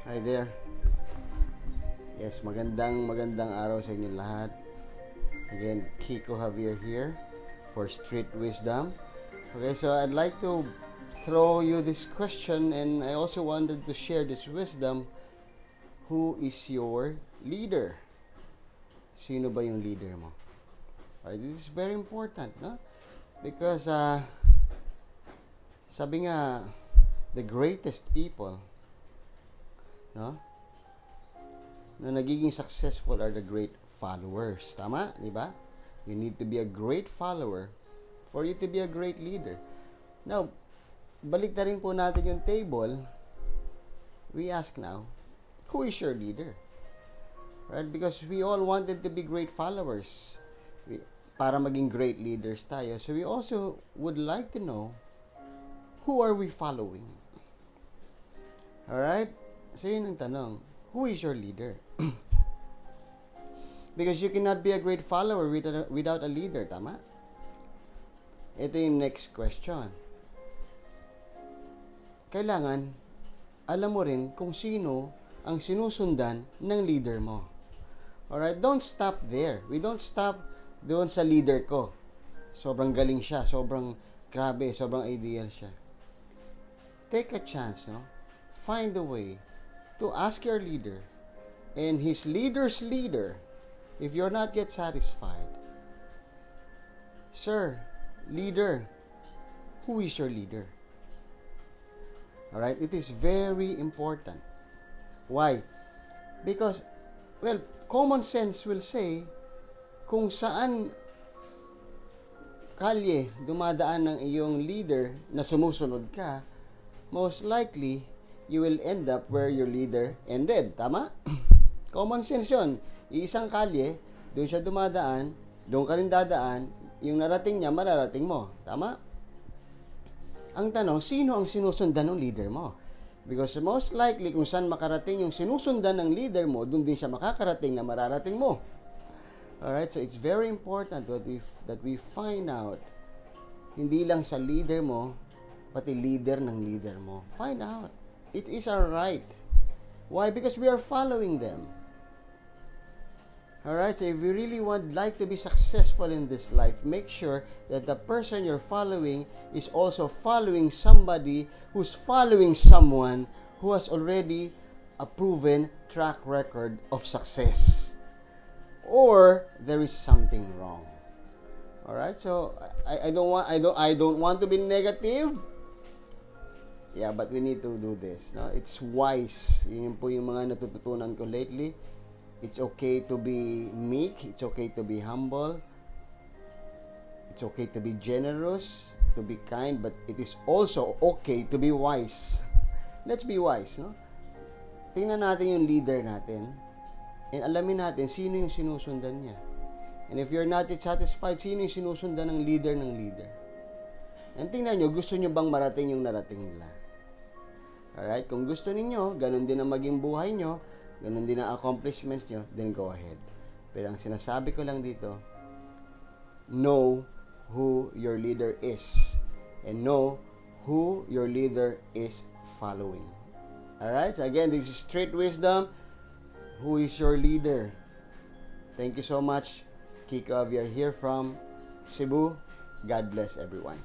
Hi there. Yes, magandang araw sa inyo lahat. Again, Kiko Javier here for Street Wisdom. Okay, so I'd like to throw you this question, and I also wanted to share this wisdom. Who is your leader? Sino ba yung leader mo? Alright, this is very important, no? Because sabi nga, the greatest people, no, na nagiging successful are the great followers. Tama? Di ba? You need to be a great follower for you to be a great leader. Now, balik na rin po natin yung table. We ask now, who is your leader? Right? Because we all wanted to be great followers. Para maging great leaders tayo. So we also would like to know, who are we following? Alright? So yun ang tanong. Who is your leader? Because you cannot be a great follower without a leader. Tama? Ito yung next question. Kailangan, alam mo rin kung sino ang sinusundan ng leader mo. Alright? Don't stop there. We don't stop doon sa leader ko. Sobrang galing siya. Sobrang grabe. Sobrang ideal siya. Take a chance, no? Find a way to ask your leader and his leader's leader, if you're not yet satisfied, sir, leader, who is your leader? Alright, it is very important. Why? Because, well, common sense will say, kung saan kalye dumadaan ng iyong leader na sumusunod ka, most likely, you will end up where your leader ended. Tama? Common sense yun. Iisang kalye, doon siya dumadaan, doon ka rin dadaan, yung narating niya, mararating mo. Tama? Ang tanong, sino ang sinusundan ng leader mo? Because most likely, kung saan makarating yung sinusundan ng leader mo, doon din siya makakarating na mararating mo. Alright? So, it's very important that we find out, hindi lang sa leader mo, pati leader ng leader mo. Find out. It is our right. Why? Because we are following them. Alright, so if you really like to be successful in this life, make sure that the person you're following is also following somebody who's following someone who has already a proven track record of success. Or there is something wrong. Alright, so I don't want to be negative. Yeah, but we need to do this. No? It's wise. Yun po yung mga natututunan ko lately. It's okay to be meek. It's okay to be humble. It's okay to be generous, to be kind, but it is also okay to be wise. Let's be wise, no? Tingnan natin yung leader natin and alamin natin sino yung sinusundan niya. And if you're not yet satisfied, sino yung sinusundan ng leader? And tingnan nyo, gusto nyo bang marating yung narating nila? Alright? Kung gusto ninyo, ganun din ang maging buhay nyo, ganun din ang accomplishments nyo, then go ahead. Pero ang sinasabi ko lang dito, know who your leader is. And know who your leader is following. Alright? So again, this is Street Wisdom. Who is your leader? Thank you so much. Kiko Javier here from Cebu. God bless everyone.